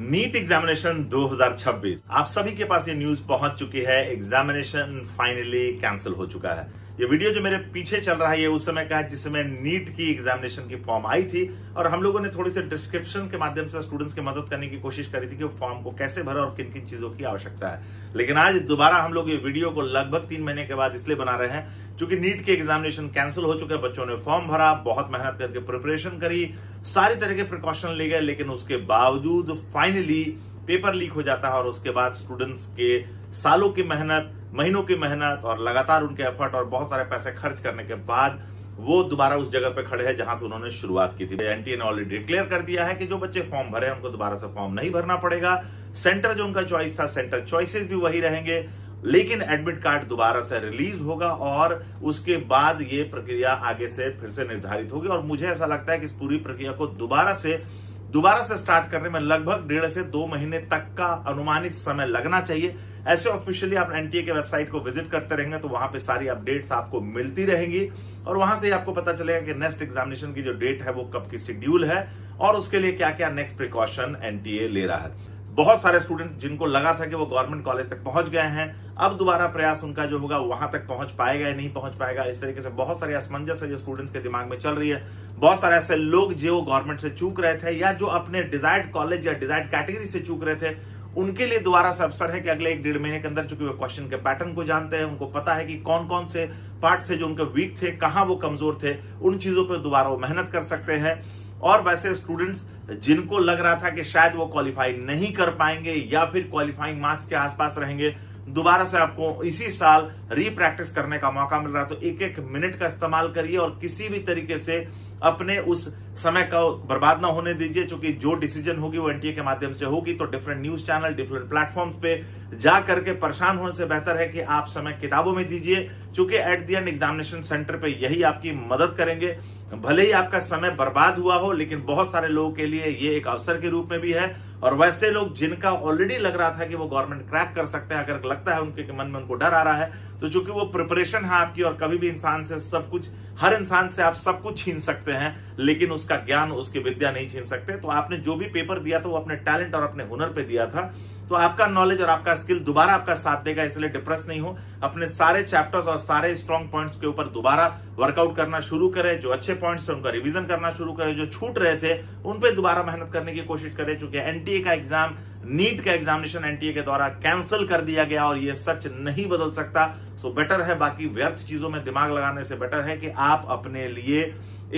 NEET examination 2026 आप सभी के पास ये न्यूज पहुंच चुकी है। एग्जामिनेशन फाइनली कैंसिल हो चुका है। ये वीडियो जो मेरे पीछे चल रहा है ये उस समय का है जिस समय नीट की एग्जामिनेशन की फॉर्म आई थी और हम लोगों ने थोड़ी सी डिस्क्रिप्शन के माध्यम से स्टूडेंट्स की मदद करने की कोशिश करी थी कि वो फॉर्म को कैसे भरे और किन किन चीजों की आवश्यकता है। लेकिन आज दोबारा हम लोग ये वीडियो को लगभग 3 महीने के बाद इसलिए बना रहे हैं क्योंकि नीट की एग्जामिनेशन कैंसिल हो चुका है। बच्चों ने फॉर्म भरा, बहुत मेहनत करके प्रिपरेशन करी, सारी तरह के प्रिकॉशन लिए गए, लेकिन उसके बावजूद फाइनली पेपर लीक हो जाता है और उसके बाद स्टूडेंट्स के सालों की मेहनत, महीनों की मेहनत और लगातार उनके एफर्ट और बहुत सारे पैसे खर्च करने के बाद वो दोबारा उस जगह पे खड़े हैं जहां से उन्होंने शुरुआत की थी। एनटीए ने ऑलरेडी डिक्लेयर कर दिया है कि जो बच्चे फॉर्म भरे हैं उनको दोबारा से फॉर्म नहीं भरना पड़ेगा। सेंटर जो उनका चॉइस था, सेंटर चॉइसेस भी वही रहेंगे, लेकिन एडमिट कार्ड दोबारा से रिलीज होगा और उसके बाद ये प्रक्रिया आगे से फिर से निर्धारित होगी। और मुझे ऐसा लगता है कि इस पूरी प्रक्रिया को दोबारा से स्टार्ट करने में लगभग 1.5 से 2 महीने तक का अनुमानित समय लगना चाहिए। ऐसे ऑफिशियली आप एनटीए के वेबसाइट को विजिट करते रहेंगे तो वहां पे सारी अपडेट्स आपको मिलती रहेंगी और वहां से आपको पता चलेगा कि नेक्स्ट एग्जामिनेशन की जो डेट है वो कब की शेड्यूल है और उसके लिए क्या क्या नेक्स्ट प्रिकॉशन एनटीए ले रहा है। बहुत सारे स्टूडेंट जिनको लगा था कि वो गवर्नमेंट कॉलेज तक पहुंच गए हैं, अब दोबारा प्रयास उनका जो होगा वहां तक पहुंच पाएगा या नहीं पहुंच पाएगा, इस तरीके से बहुत सारी असमंजस है जो स्टूडेंट्स के दिमाग में चल रही है। बहुत सारे ऐसे लोग जो गवर्नमेंट से चूक रहे थे या जो अपने डिजायर्ड कॉलेज या डिजायर्ड कैटेगरी से चूक रहे थे, उनके लिए दोबारा से अवसर है कि अगले 1-1.5 महीने के अंदर, चूंकि वो क्वेश्चन के पैटर्न को जानते हैं, उनको पता है कि कौन कौन से पार्ट थे जो उनके वीक थे, कहां वो कमजोर थे, उन चीजों पर दोबारा वो मेहनत कर सकते हैं। और वैसे स्टूडेंट्स जिनको लग रहा था कि शायद वो क्वालिफाई नहीं कर पाएंगे या फिर क्वालिफाइंग मार्क्स के आसपास रहेंगे, दोबारा से आपको इसी साल रीप्रैक्टिस करने का मौका मिल रहा है। तो एक एक मिनट का इस्तेमाल करिए और किसी भी तरीके से अपने उस समय का बर्बाद ना होने दीजिए, क्योंकि जो डिसीजन होगी वो एनटीए के माध्यम से होगी। तो different news channel, different platforms पे जा करके परेशान होने से बेहतर है कि आप समय किताबों में दीजिए, क्योंकि at the end examination centre पे यही आपकी मदद करेंगे। भले ही आपका समय बर्बाद हुआ हो, लेकिन बहुत सारे लोगों के लिए ये एक अवसर के रूप में भी है। और वैसे लोग जिनका ऑलरेडी लग रहा था कि वो गवर्नमेंट क्रैक कर सकते हैं, अगर लगता है उनके मन में उनको डर आ रहा है, तो चूंकि वो प्रिपरेशन है आपकी और कभी भी इंसान से सब कुछ, हर इंसान से आप सब कुछ छीन सकते हैं लेकिन उसका ज्ञान, उसकी विद्या नहीं छीन सकते। तो आपने जो भी पेपर दिया था वो अपने टैलेंट और अपने हुनर पे दिया था, तो आपका नॉलेज और आपका स्किल दोबारा आपका साथ देगा। इसलिए डिप्रेस नहीं हो, अपने सारे चैप्टर्स और सारे स्ट्रॉन्ग पॉइंट्स के ऊपर दोबारा वर्कआउट करना शुरू करें। जो अच्छे पॉइंट्स थे उनका रिवीजन करना शुरू करें, जो छूट रहे थे उन पे दोबारा मेहनत करने की कोशिश करें। चूंकि एनटीए का एग्जाम, नीट का एग्जामिनेशन एनटीए के द्वारा कैंसिल कर दिया गया और ये सच नहीं बदल सकता। सो बेटर है, बाकी व्यर्थ चीजों में दिमाग लगाने से बेटर है कि आप अपने लिए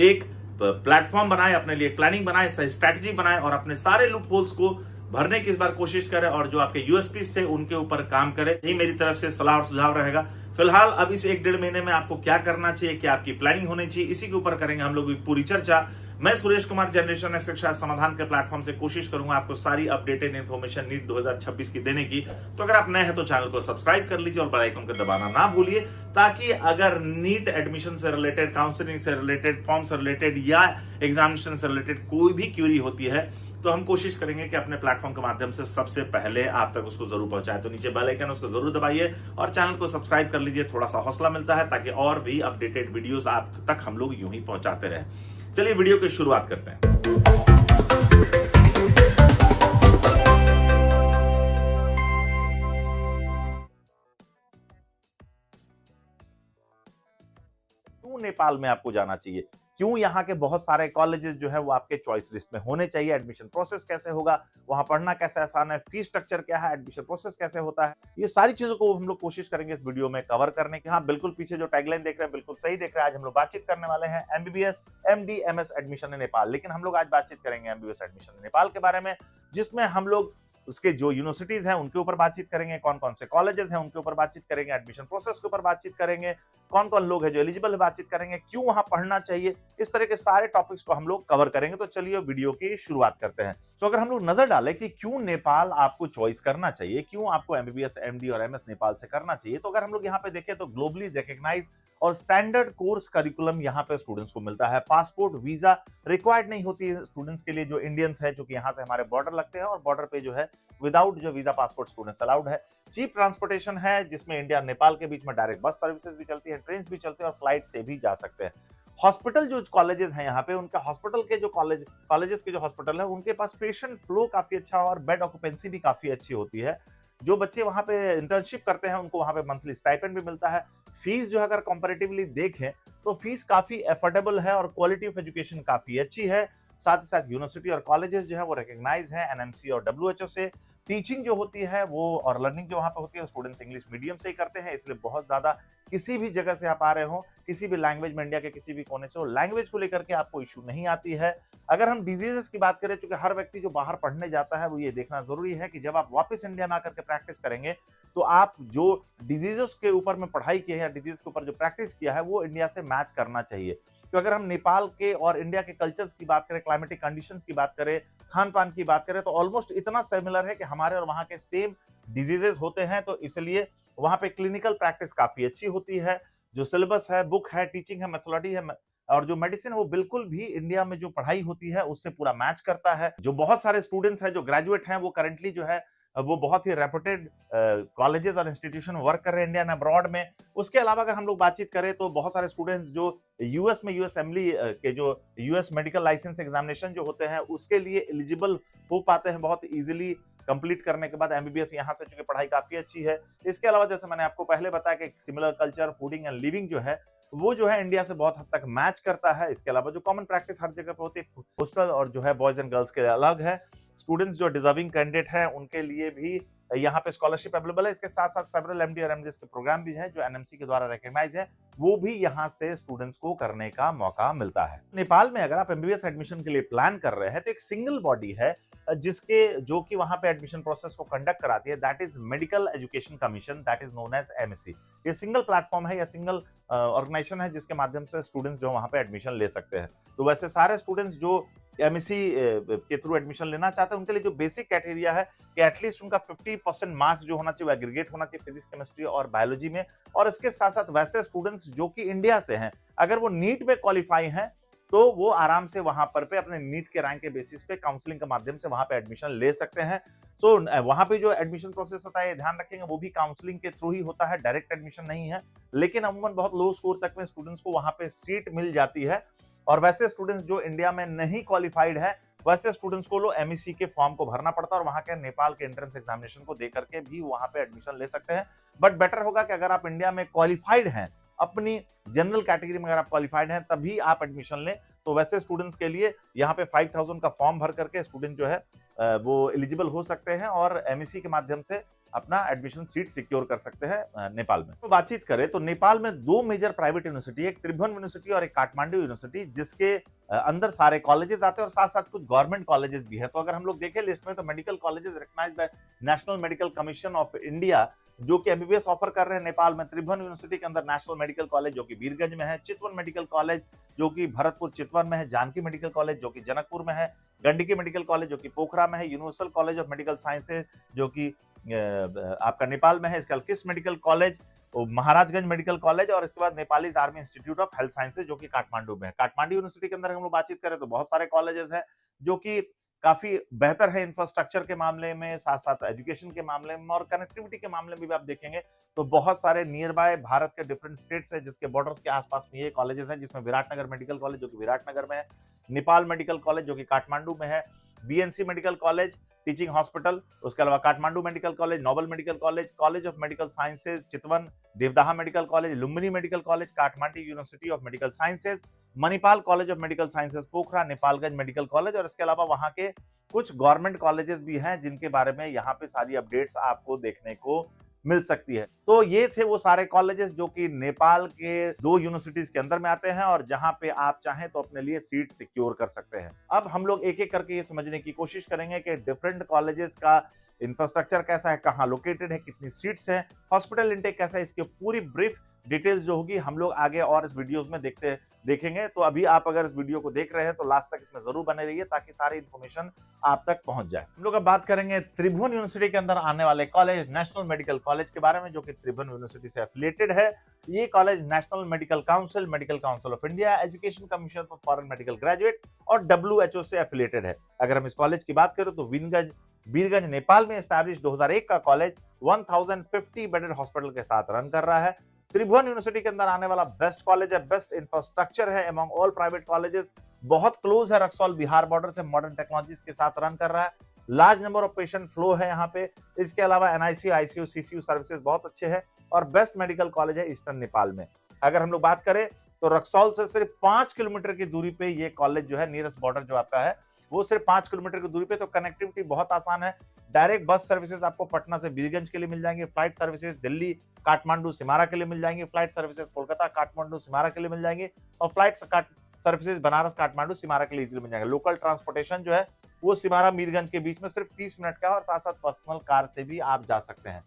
एक प्लेटफॉर्म बनाएं, अपने लिए प्लानिंग बनाएं, स्ट्रैटेजी बनाएं और अपने सारे लूप होल्स को भरने की इस बार कोशिश करें और जो आपके यूएसपीज थे उनके ऊपर काम करें। यही मेरी तरफ से सलाह और सुझाव रहेगा। फिलहाल अब इस 1-1.5 महीने में आपको क्या करना चाहिए, क्या आपकी प्लानिंग होनी चाहिए, इसी के ऊपर करेंगे हम लोग पूरी चर्चा। मैं सुरेश कुमार, जनरेशन शिक्षा समाधान के प्लेटफॉर्म से कोशिश करूंगा आपको सारी अपडेटेड इन्फॉर्मेशन नीट 2026 की देने की। तो अगर आप नए हैं तो चैनल को सब्सक्राइब कर लीजिए और बेल आइकन को दबाना ना भूलिए, ताकि अगर नीट एडमिशन से रिलेटेड, काउंसलिंग से रिलेटेड, फॉर्म से रिलेटेड या एग्जामिनेशन से रिलेटेड कोई भी क्यूरी होती है तो हम कोशिश करेंगे कि अपने प्लेटफॉर्म के माध्यम से सबसे पहले आप तक उसको जरूर पहुंचाए। तो नीचे बेल आइकन उसको जरूर दबाइए और चैनल को सब्सक्राइब कर लीजिए, थोड़ा सा हौसला मिलता है ताकि और भी अपडेटेड वीडियोस आप तक हम लोग यूं ही पहुंचाते रहें। चलिए वीडियो की शुरुआत करते हैं। क्यों नेपाल में आपको जाना चाहिए, क्यों यहाँ के बहुत सारे कॉलेजेस जो है वो आपके चॉइस लिस्ट में होने चाहिए, एडमिशन प्रोसेस कैसे होगा, वहां पढ़ना कैसे आसान है, फीस स्ट्रक्चर क्या है, एडमिशन प्रोसेस कैसे होता है, ये सारी चीजों को हम लोग कोशिश करेंगे इस वीडियो में कवर करने की। हाँ, बिल्कुल पीछे जो टैगलाइन देख रहे हैं बिल्कुल सही देख रहे हैं। आज हम लोग बातचीत करने वाले हैं MBBS, MD, MS admission in Nepal, लेकिन हम लोग आज बातचीत करेंगे एमबीबीएस एडमिशन इन नेपाल के बारे में, जिसमें हम लोग उसके जो यूनिवर्सिटीज हैं उनके ऊपर बातचीत करेंगे, कौन कौन से कॉलेजेस हैं उनके ऊपर बातचीत करेंगे, एडमिशन प्रोसेस के ऊपर बातचीत करेंगे, कौन कौन लोग हैं जो एलिजिबल है बातचीत करेंगे, क्यों वहां पढ़ना चाहिए, इस तरह के सारे टॉपिक्स को हम लोग कवर करेंगे। तो चलिए वीडियो की शुरुआत करते हैं। तो अगर हम लोग नजर डालें कि क्यों नेपाल आपको चॉइस करना चाहिए, क्यों आपको एमबीबीएस, एमडी और एमएस नेपाल से करना चाहिए, तो अगर हम लोग यहाँ पे देखें तो ग्लोबली रिकॉग्नाइज्ड और स्टैंडर्ड कोर्स करिकुलम यहाँ पे स्टूडेंट्स को मिलता है। पासपोर्ट, वीजा रिक्वायर्ड नहीं होती है स्टूडेंट्स के लिए जो इंडियंस है, जो कि यहाँ से हमारे बॉर्डर लगते हैं और बॉर्डर पे जो है विदाउट जो वीजा पासपोर्ट स्टूडेंट्स अलाउड है। चीप ट्रांसपोर्टेशन है जिसमें इंडिया और नेपाल के बीच में डायरेक्ट बस सर्विसेज भी चलती है, ट्रेन भी चलती है और फ्लाइट से भी जा सकते हैं। हॉस्पिटल जो कॉलेजेस हैं यहाँ पे, उनका हॉस्पिटल के जो कॉलेजेस के जो हॉस्पिटल है, उनके पास पेशेंट फ्लो काफी अच्छा और बेड ऑक्यूपेंसी भी काफी अच्छी होती है। जो बच्चे वहां पे इंटर्नशिप करते हैं उनको वहां पे मंथली स्टाइपेंड भी मिलता है। फीस जो है अगर कंपैरेटिवली देखें तो फीस काफी अफोर्डेबल है और क्वालिटी ऑफ एजुकेशन काफी अच्छी है। साथ ही साथ यूनिवर्सिटी और कॉलेजेस जो है वो रिकॉग्नाइज है एनएमसी और डब्ल्यूएचओ से। टीचिंग जो होती है वो और लर्निंग जो वहां पे होती है, स्टूडेंट्स इंग्लिश मीडियम से ही करते हैं, इसलिए बहुत ज्यादा किसी भी जगह से आप आ रहे हो, किसी भी लैंग्वेज में इंडिया के किसी भी कोने से हो, लैंग्वेज को लेकर के आपको इशू नहीं आती है। अगर हम डिजीजेस की बात करें, चूंकि हर व्यक्ति जो बाहर पढ़ने जाता है वो ये देखना जरूरी है कि जब आप वापस इंडिया में आकर के प्रैक्टिस करेंगे तो आप जो डिजीजेस के ऊपर में पढ़ाई की है या डिजीज के ऊपर जो प्रैक्टिस किया है वो इंडिया से मैच करना चाहिए। तो अगर हम नेपाल के और इंडिया के कल्चर्स की बात करें, क्लाइमेटिक कंडीशंस की बात करें, खान पान की बात करें, तो ऑलमोस्ट इतना सिमिलर है कि हमारे और वहां के सेम डिजीजेस होते हैं। तो इसलिए वहां पे क्लिनिकल प्रैक्टिस काफी अच्छी होती है। जो सिलेबस है, बुक है, टीचिंग है, मेथोडोलॉजी है और जो मेडिसिन है वो बिल्कुल भी इंडिया में जो पढ़ाई होती है उससे पूरा मैच करता है। जो बहुत सारे स्टूडेंट्स हैं जो ग्रेजुएट हैं वो करंटली जो है वो बहुत ही रेपुटेड कॉलेजेस और इंस्टीट्यूशन वर्क कर रहे हैं इंडिया एंड अब्रॉड में। उसके अलावा अगर हम लोग बातचीत करें तो बहुत सारे स्टूडेंट्स जो यूएस में यूएस असेंबली के जो यूएस मेडिकल लाइसेंस एग्जामिनेशन जो होते हैं उसके लिए एलिजिबल हो पाते हैं बहुत इजीली कंप्लीट करने के बाद। एमबीबीएस यहाँ से चूंकि पढ़ाई काफी अच्छी है। इसके अलावा जैसे मैंने आपको पहले बताया कि similar culture, fooding and living जो है वो जो है इंडिया से बहुत हद तक मैच करता है। इसके अलावा जो कॉमन प्रैक्टिस हर जगह पे होती है, हॉस्टल और जो है बॉयज एंड गर्ल्स के लिए अलग है। स्टूडेंट्स जो डिजर्विंग कैंडिडेट हैं उनके लिए भी यहाँ पे स्कॉलरशिप अवेलेबल है। इसके साथ साथ सेवरल एमडी और एमडीएस के प्रोग्राम भी है जो एनएमसी के द्वारा रिकॉग्नाइज है, वो भी यहाँ से स्टूडेंट्स को करने का मौका मिलता है। नेपाल में अगर आप एमबीबीएस एडमिशन के लिए प्लान कर रहे हैं तो एक सिंगल बॉडी है जिसके जो कि वहां पे एडमिशन प्रोसेस को कंडक्ट कराती है, that is medical education commission, that is known as MSC. ये सिंगल प्लेटफॉर्म है या सिंगल ऑर्गेनाइजेशन है जिसके माध्यम से स्टूडेंट्स जो वहां पे एडमिशन ले सकते हैं। तो वैसे सारे स्टूडेंट्स जो एमएससी के थ्रू एडमिशन लेना चाहते हैं उनके लिए जो बेसिक क्राइटेरिया है कि एटलीस्ट उनका 50% मार्क्स जो होना चाहिए वो एग्रीगेट होना चाहिए फिजिक्स, केमिस्ट्री और बायोलॉजी में। और इसके साथ साथ वैसे स्टूडेंट्स जो कि इंडिया से हैं, अगर वो नीट में क्वालिफाई हैं तो वो आराम से वहां पर पे अपने नीट के रैंक के बेसिस पे काउंसलिंग के माध्यम से वहां पे एडमिशन ले सकते हैं। तो वहां पे जो एडमिशन प्रोसेस होता है, ध्यान रखेंगे, वो भी काउंसलिंग के थ्रू ही होता है, डायरेक्ट एडमिशन नहीं है। लेकिन अमूमन बहुत लो स्कोर तक में स्टूडेंट्स को वहां पे सीट मिल जाती है। और वैसे स्टूडेंट्स जो इंडिया में नहीं क्वालिफाइड है वैसे स्टूडेंट्स को एमएससी के फॉर्म को भरना पड़ता है और वहां के नेपाल के एंट्रेंस एग्जामिनेशन को दे करके भी वहां पे एडमिशन ले सकते हैं। बट बेटर होगा कि अगर आप इंडिया में क्वालिफाइड हैं, अपनी जनरल कैटेगरी में अगर आप क्वालिफाइड हैं तभी आप एडमिशन लें। तो वैसे स्टूडेंट्स के लिए यहाँ पे 5000 का फॉर्म भर करके स्टूडेंट जो है वो एलिजिबल हो सकते हैं और एमएससी के माध्यम से अपना एडमिशन सीट सिक्योर कर सकते हैं नेपाल में। तो बातचीत करें तो नेपाल में दो मेजर प्राइवेट यूनिवर्सिटी, एक त्रिभुवन यूनिवर्सिटी और एक काठमांडू यूनिवर्सिटी, जिसके अंदर सारे कॉलेजेस आते हैं और साथ साथ कुछ गवर्नमेंट कॉलेजेस भी है। तो अगर हम लोग देखें लिस्ट में तो medical colleges recognised by national medical commission of India जो कि एमबीबीएस ऑफर कर रहे हैं नेपाल में। त्रिभुवन यूनिवर्सिटी के अंदर नेशनल मेडिकल कॉलेज जो कि वीरगंज में है, चितवन मेडिकल कॉलेज जो कि भरतपुर चितवन में है, जानकी मेडिकल कॉलेज जो कि जनकपुर में है, गंडकी मेडिकल कॉलेज जो कि पोखरा में है, Universal College of Medical Sciences जो कि आपका नेपाल में है, स्कलकिस Medical College, Maharajgunj Medical College और इसके बाद Nepalese Army Institute of Health Sciences जो कि काठमांडू में है। काठमांडू यूनिवर्सिटी के अंदर हम लोग बातचीत करें तो बहुत सारे कॉलेजेस हैं जो कि काफी बेहतर है इंफ्रास्ट्रक्चर के मामले में, साथ साथ एजुकेशन के मामले में और कनेक्टिविटी के मामले में भी आप देखेंगे तो बहुत सारे नियर बाय भारत के डिफरेंट स्टेट्स है जिसके बॉर्डर्स के आसपास में ये कॉलेजेस हैं, जिसमें विराटनगर मेडिकल कॉलेज जो कि विराटनगर में है, नेपाल मेडिकल कॉलेज जो कि काठमांडू में है, BNC Medical College Teaching Hospital, उसके अलावा Kathmandu Medical College, Nobel Medical College, College of Medical Sciences Chitwan, Devdaha Medical College, Lumbini Medical College, Kathmandu University of Medical Sciences, Manipal College of Medical Sciences Pokhara, Nepalgunj Medical College और इसके अलावा वहां के कुछ गवर्नमेंट कॉलेजेस भी हैं जिनके बारे में यहाँ पे सारी अपडेट्स आपको देखने को मिल सकती है। तो ये थे वो सारे कॉलेजेस जो कि नेपाल के दो यूनिवर्सिटीज के अंदर में आते हैं और जहां पे आप चाहें तो अपने लिए सीट सिक्योर कर सकते हैं। अब हम लोग एक एक करके ये समझने की कोशिश करेंगे कि डिफरेंट कॉलेजेस का इंफ्रास्ट्रक्चर कैसा है, कहाँ लोकेटेड है, कितनी सीट्स है, हॉस्पिटल इंटेक कैसा है, इसकी पूरी ब्रीफ डिटेल्स जो होगी हम लोग आगे और इस वीडियोस में देखेंगे। तो अभी आप अगर इस वीडियो को देख रहे हैं तो लास्ट तक इसमें जरूर बने रहिए ताकि सारी इंफॉर्मेशन आप तक पहुंच जाए। हम लोग अब बात करेंगे त्रिभुवन यूनिवर्सिटी के अंदर आने वाले कॉलेज नेशनल मेडिकल कॉलेज के बारे में जो कि त्रिभुवन यूनिवर्सिटी से एफिलिएटेड है। ये college national medical Council of India, education commission for Foreign Medical graduate और डब्ल्यूएचओ से एफिलिएटेड है। अगर हम इस कॉलेज की बात करें तो वीरगंज नेपाल में एस्टैब्लिश 2001 का कॉलेज 1050 बेडेड हॉस्पिटल के साथ रन कर रहा है। त्रिभुवन यूनिवर्सिटी के अंदर आने वाला बेस्ट कॉलेज है, बेस्ट इंफ्रास्ट्रक्चर है अमंग ऑल प्राइवेट कॉलेजेस, बहुत क्लोज है रक्सौल बिहार बॉर्डर से, मॉडर्न टेक्नोलॉजीज के साथ रन कर रहा है, large number of patient flow है यहाँ पे। इसके अलावा एनआईसीयू, आईसीयू, सीसीयू सर्विसेज बहुत अच्छे हैं और बेस्ट मेडिकल कॉलेज है ईस्टर्न नेपाल में। अगर हम लोग बात करें तो रक्सौल से सिर्फ 5 किलोमीटर की दूरी पे ये कॉलेज जो है, नियरेस्ट बॉर्डर जो आपका है वो सिर्फ 5 किलोमीटर की दूरी पे, तो कनेक्टिविटी बहुत आसान है। डायरेक्ट बस सर्विसेज आपको पटना से बीरगंज के लिए मिल जाएंगे, फ्लाइट सर्विसेज दिल्ली काठमांडू सिमारा के लिए मिल जाएंगे, फ्लाइट सर्विसेज कोलकाता काठमांडू सिमारा के लिए मिल जाएंगे और फ्लाइट सर्विसेज बनारस काठमांडू सिमारा के लिए इजीली मिल जाएंगे। लोकल ट्रांसपोर्टेशन जो है वो सिमारा मीरगंज के बीच में सिर्फ 30 मिनट का, और साथ साथ पर्सनल कार से भी आप जा सकते हैं।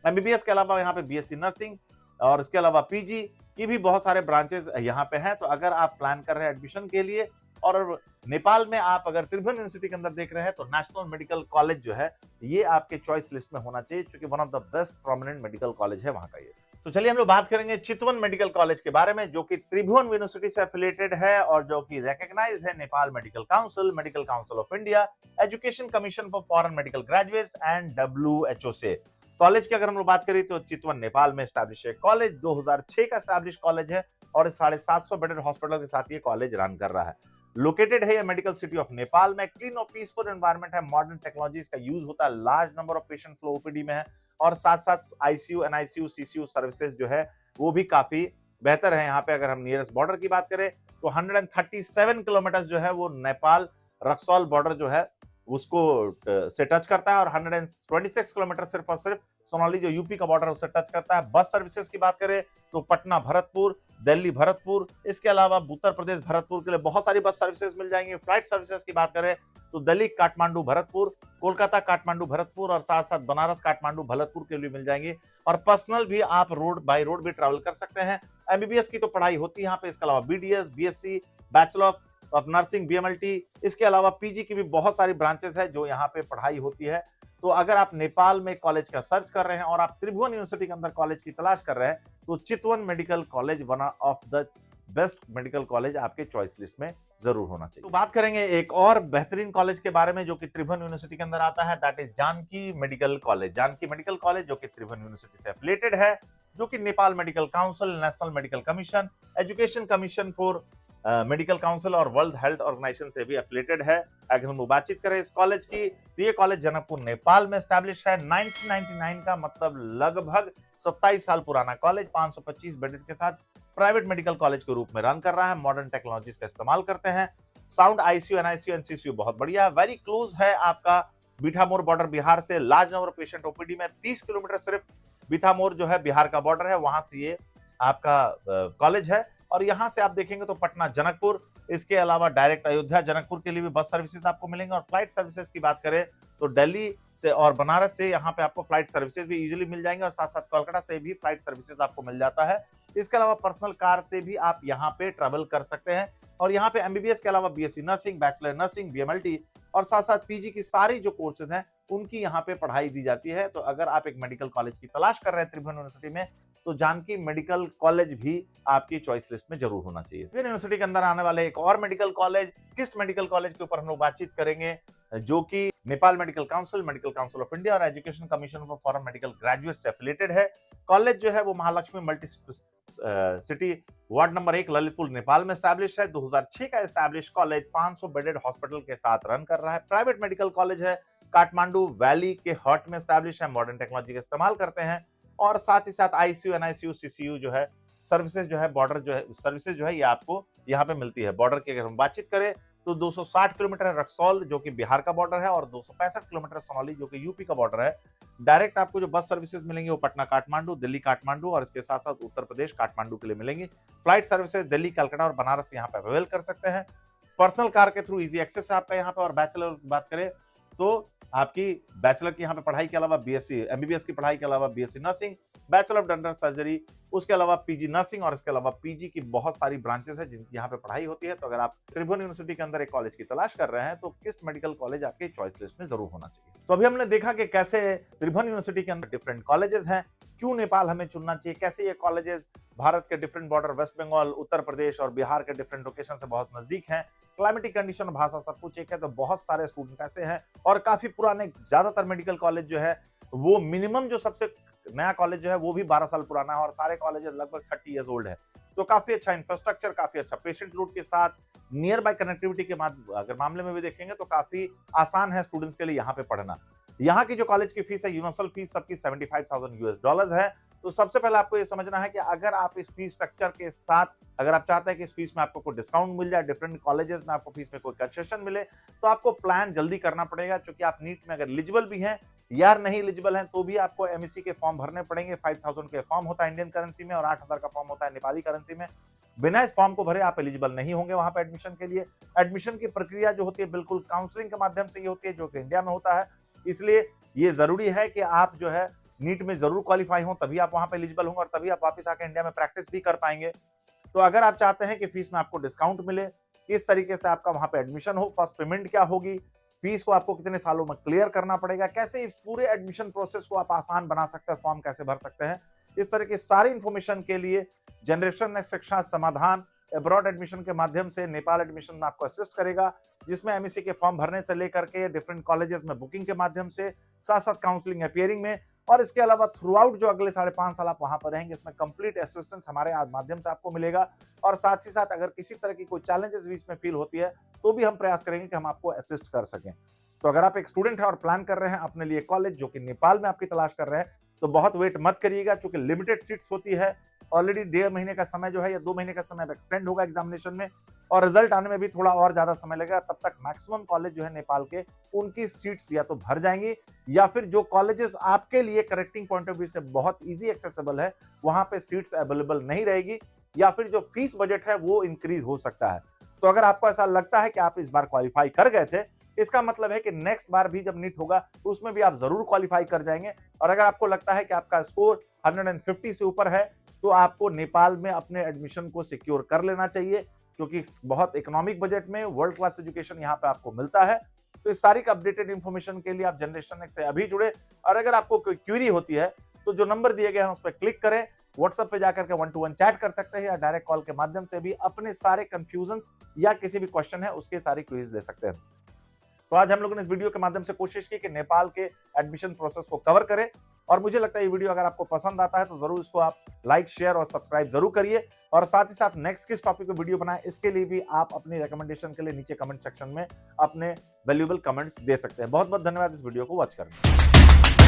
एमबीबीएस के अलावा यहाँ पे बीएससी नर्सिंग और इसके अलावा पीजी की भी बहुत सारे ब्रांचेस यहाँ पे हैं। तो अगर आप प्लान कर रहे हैं एडमिशन के लिए और नेपाल में आप अगर त्रिभुवन यूनिवर्सिटी के अंदर देख रहे हैं तो नेशनल मेडिकल कॉलेज जो है ये आपके चॉइस लिस्ट में होना चाहिए, क्योंकि one of the best prominent medical college है वहां का ये। तो चलिए हम लोग बात करेंगे चितवन मेडिकल कॉलेज के बारे में, जो कि त्रिभुवन यूनिवर्सिटी से एफिलिएटेड है और जो कि रिकॉग्नाइज है Nepal medical Council of India, education commission for Foreign medical graduates and WHO से। कॉलेज की अगर हम लोग बात करें तो चितवन नेपाल में स्टैब्लिश है कॉलेज, 2006 का स्टैब्लिश कॉलेज है और 750 बेडेड हॉस्पिटल के साथ ये कॉलेज रन कर रहा है। लोकेटेड है ये मेडिकल सिटी ऑफ नेपाल में, क्लीन और पीसफुल एनवायरनमेंट है, मॉडर्न टेक्नोलॉजीज का यूज होता है, large number of patient flow OPD में है और साथ साथ आईसीयू, एनआईसीयू, सीसीयू सर्विसेज जो है वो भी काफी बेहतर है। यहाँ पे अगर हम नियरेस्ट बॉर्डर की बात करें तो 137 किलोमीटर जो है वो नेपाल रक्सौल बॉर्डर जो है उसको से टच करता है और 126 किलोमीटर सिर्फ और सिर्फ सोनाली जो यूपी का बॉर्डर है उससे टच करता है। बस सर्विसेज की बात करें तो पटना भरतपुर, दिल्ली भरतपुर, इसके अलावा उत्तर प्रदेश भरतपुर के लिए बहुत सारी बस सर्विसेज मिल जाएंगी। फ्लाइट सर्विसेज की बात करें तो दिल्ली काठमांडू भरतपुर, कोलकाता काठमांडू भरतपुर और साथ साथ बनारस काठमांडू भरतपुर के लिए मिल जाएंगी। और पर्सनल भी आप रोड बाय रोड भी ट्रैवल कर सकते हैं। एमबीबीएस की तो पढ़ाई होती है यहाँ पे, इसके अलावा BDS, BSc, bachelor of nursing, BMLT, इसके अलावा पीजी की भी बहुत सारी ब्रांचेस है जो यहाँ पे पढ़ाई होती है। तो अगर आप नेपाल में कॉलेज का सर्च कर रहे हैं और आप त्रिभुवन यूनिवर्सिटी के अंदर कॉलेज की तलाश कर रहे हैं तो Chitwan Medical College one of the best medical college आपके चॉइस लिस्ट में जरूर होना चाहिए। तो बात करेंगे एक और बेहतरीन कॉलेज के बारे में जो कि त्रिभुवन यूनिवर्सिटी के अंदर आता है, that is Janki medical college. Janki medical college जो कि त्रिभुवन यूनिवर्सिटी से एफिलिएटेड है, जो कि Nepal medical council, national medical commission, education commission for medical council और वर्ल्ड हेल्थ ऑर्गेनाइजेशन से भी एफिलिएटेड है। अगर हम बातचीत करें इस कॉलेज की तो ये कॉलेज जनकपुर नेपाल में स्टैब्लिश है। 1999 का मतलब लगभग 27 साल पुराना कॉलेज, 525 बेडेड के साथ प्राइवेट मेडिकल कॉलेज के रूप में रन कर रहा है। मॉडर्न टेक्नोलॉजीज का इस्तेमाल करते हैं। साउंड आईसीयू, एनआईसीयू, एनसीसीयू बहुत बढ़िया है। वेरी क्लोज है आपका बीठामोर बॉर्डर बिहार से, large number of patient OPD में, 30 किलोमीटर सिर्फ बीठामोर जो है बिहार का बॉर्डर है वहां से ये आपका कॉलेज है। और यहाँ से आप देखेंगे तो पटना जनकपुर, इसके अलावा डायरेक्ट अयोध्या जनकपुर के लिए भी बस सर्विसेज आपको मिलेंगे। और फ्लाइट सर्विसेज की बात करें तो दिल्ली से और बनारस से यहाँ पे आपको फ्लाइट सर्विसेज भी इजीली मिल जाएंगे और साथ साथ कोलकाता से भी फ्लाइट सर्विसेज आपको मिल जाता है। इसके अलावा पर्सनल कार से भी आप यहाँ पे ट्रेवल कर सकते हैं। और यहाँ पे एमबीबीएस के अलावा BSc nursing, bachelor nursing, BMLT और साथ साथ पीजी की सारी जो कोर्सेज हैं उनकी यहाँ पे पढ़ाई दी जाती है। तो अगर आप एक मेडिकल कॉलेज की तलाश कर रहे हैं त्रिभुवन यूनिवर्सिटी में तो जानकी मेडिकल कॉलेज भी आपकी चॉइस लिस्ट में जरूर होना चाहिए। त्रिभुवन यूनिवर्सिटी के अंदर आने वाले एक और medical college, KIST Medical College के ऊपर हम लोग बातचीत करेंगे, जो कि Nepal medical Council of India और Education commission for Foreign Medical Graduate से एफिलिएटेड है। कॉलेज जो है वो महालक्ष्मी मल्टी सिटी वार्ड नंबर 1 ललितपुर नेपाल में स्टैब्लिश है। 2006 का स्टैब्लिश कॉलेज 500 बेडेड हॉस्पिटल के साथ रन कर रहा है। प्राइवेट मेडिकल कॉलेज है, काठमांडू वैली के हार्ट में स्टैब्लिश है, मॉडर्न टेक्नोलॉजी का इस्तेमाल करते हैं। और साथ ही साथ आईसीयू, एनआईसीयू, सीसीयू जो है सर्विसेज जो है, बॉर्डर जो है सर्विसेज जो है ये आपको यहाँ पे मिलती है। बॉर्डर की अगर हम बातचीत करें तो 260 किलोमीटर है रक्सौल जो कि बिहार का बॉर्डर है और 265 किलोमीटर सोनाली जो कि यूपी का बॉर्डर है। डायरेक्ट आपको जो बस सर्विसेज मिलेंगी वो पटना काठमांडू, दिल्ली काठमांडू और इसके साथ साथ उत्तर प्रदेश काठमांडू के लिए मिलेंगी। फ्लाइट सर्विसेज दिल्ली, कलकत्ता और बनारस यहाँ पे अवेल कर सकते हैं। पर्सनल कार के थ्रू इजी एक्सेस है आपका यहाँ पे। और बैचलर की बात करें तो आपकी बैचलर की यहाँ पे पढ़ाई के अलावा बीएससी एमबीबीएस की पढ़ाई के अलावा BSc nursing, bachelor of dental surgery, उसके अलावा पीजी नर्सिंग और इसके अलावा पीजी की बहुत सारी ब्रांचेस है जिनकी यहाँ पे पढ़ाई होती है। तो अगर आप त्रिभुवन यूनिवर्सिटी के अंदर एक कॉलेज की तलाश कर रहे हैं तो किस मेडिकल कॉलेज आपके चॉइस लिस्ट में जरूर होना चाहिए। तो अभी हमने देखा कि कैसे त्रिभुवन यूनिवर्सिटी के अंदर डिफरेंट कॉलेजेस हैं, क्यों नेपाल हमें चुनना चाहिए, कैसे ये कॉलेजेस भारत के different border, waste Bengal, Uttar Pradesh और बिहार के डिफरेंट लोकेशन से बहुत नजदीक हैं। क्लाइमेटिक कंडीशन, भाषा सब कुछ एक है। तो बहुत सारे स्टूडेंट ऐसे हैं और काफी पुराने, ज्यादातर मेडिकल कॉलेज जो है वो मिनिमम जो सबसे नया कॉलेज जो है वो भी 12 साल पुराना है और सारे कॉलेजेस लगभग 30 ईयर्स ओल्ड है। तो काफी अच्छा इंफ्रास्ट्रक्चर, काफी अच्छा पेशेंट रूट के साथ नियर बाय कनेक्टिविटी के अगर मामले में भी देखेंगे तो काफी आसान है स्टूडेंट्स के लिए यहाँ पे पढ़ना। यहाँ की जो कॉलेज की फीस है, यूनिवर्सल फीस सबकी $75,000 है। तो सबसे पहले आपको ये समझना है कि अगर आप इस फीस स्ट्रक्चर के साथ, अगर आप चाहते हैं कि इस फीस में आपको कोई डिस्काउंट मिल जाए, डिफरेंट कॉलेजेस में आपको फीस में कोई कंसेशन मिले, तो आपको प्लान जल्दी करना पड़ेगा, क्योंकि आप नीट में अगर एलिजिबल भी हैं या नहीं एलिजिबल हैं तो भी आपको एमएससी के फॉर्म भरने पड़ेंगे। 5000 के फॉर्म होता है इंडियन करेंसी में और 8000 का फॉर्म होता है नेपाली करेंसी में। बिना इस फॉर्म को भरे आप एलिजिबल नहीं होंगे वहां पे एडमिशन के लिए। एडमिशन की प्रक्रिया जो होती है बिल्कुल काउंसलिंग के माध्यम से ये होती है, जो कि इंडिया में होता है। इसलिए ये जरूरी है कि आप जो है नीट में जरूर क्वालिफाई हो, तभी आप वहां पे एलिजिबल होंगे और तभी आप वापस आके इंडिया में प्रैक्टिस भी कर पाएंगे। तो अगर आप चाहते हैं कि फीस में आपको डिस्काउंट मिले, किस तरीके से आपका वहां पे एडमिशन हो, फर्स्ट पेमेंट क्या होगी, फीस को आपको कितने सालों में क्लियर करना पड़ेगा, कैसे इस पूरे एडमिशन प्रोसेस को आप आसान बना सकते हैं, फॉर्म कैसे भर सकते हैं, इस तरह की सारी इंफॉर्मेशन के लिए जनरेशन नेक्स्ट शिक्षा समाधान अब्रॉड एडमिशन के माध्यम से नेपाल एडमिशन में आपको असिस्ट करेगा, जिसमें एमएससी के फॉर्म भरने से लेकर के डिफरेंट कॉलेजेस में बुकिंग के माध्यम से, साथ साथ काउंसलिंग अपियरिंग में, और इसके अलावा थ्रू आउट जो अगले 5.5 साल आप वहां पर रहेंगे, इसमें कंप्लीट असिस्टेंस हमारे माध्यम से आपको मिलेगा। और साथ ही साथ अगर किसी तरह की कोई चैलेंजेस भी इसमें फील होती है तो भी हम प्रयास करेंगे कि हम आपको असिस्ट कर सकें। तो अगर आप एक स्टूडेंट हैं और प्लान कर रहे हैं अपने लिए कॉलेज जो कि नेपाल में आपकी तलाश कर रहे हैं, तो बहुत वेट मत करिएगा, क्योंकि लिमिटेड सीट्स होती है। ऑलरेडी 1.5 महीने का समय जो है या 2 महीने का समय एक्सटेंड होगा एग्जामिनेशन में, और रिजल्ट आने में भी थोड़ा और ज्यादा समय लगेगा। तब तक मैक्सिमम कॉलेज जो है नेपाल के, उनकी सीट्स या तो भर जाएंगी, या फिर जो कॉलेजेस आपके लिए करेक्टिंग पॉइंट ऑफ व्यू से बहुत इजी एक्सेसिबल है वहां पे सीट्स अवेलेबल नहीं रहेगी, या फिर जो फीस बजट है वो इंक्रीज हो सकता है। तो अगर आपको ऐसा लगता है कि आप इस बार क्वालिफाई कर गए थे, इसका मतलब है कि नेक्स्ट बार भी जब नीट होगा तो उसमें भी आप जरूर क्वालिफाई कर जाएंगे। और अगर आपको लगता है कि आपका स्कोर 150 से ऊपर है, तो आपको नेपाल में अपने एडमिशन को सिक्योर कर लेना चाहिए, क्योंकि बहुत इकोनॉमिक बजट में वर्ल्ड क्लास एजुकेशन यहाँ पे आपको मिलता है। तो इस सारी का अपडेटेड इंफॉर्मेशन के लिए आप जनरेशन नेक्स्ट से अभी जुड़े, और अगर आपको कोई क्वेरी होती है तो जो नंबर दिए गए हैं उस पर क्लिक करें, व्हाट्सएप पे जाकर के 1-to-1 चैट कर सकते हैं, या डायरेक्ट कॉल के माध्यम से भी अपने सारे कंफ्यूजन या किसी भी क्वेश्चन है उसके सारी क्विज ले सकते हैं। तो आज हम लोगों ने इस वीडियो के माध्यम से कोशिश की कि नेपाल के एडमिशन प्रोसेस को कवर करें, और मुझे लगता है ये वीडियो अगर आपको पसंद आता है तो जरूर इसको आप लाइक, शेयर और सब्सक्राइब जरूर करिए। और साथ ही साथ नेक्स्ट किस टॉपिक पे वीडियो बनाए, इसके लिए भी आप अपनी रिकमेंडेशन के लिए नीचे कमेंट सेक्शन में अपने वैल्यूएबल कमेंट्स दे सकते हैं। बहुत बहुत धन्यवाद इस वीडियो को वॉच करने के लिए।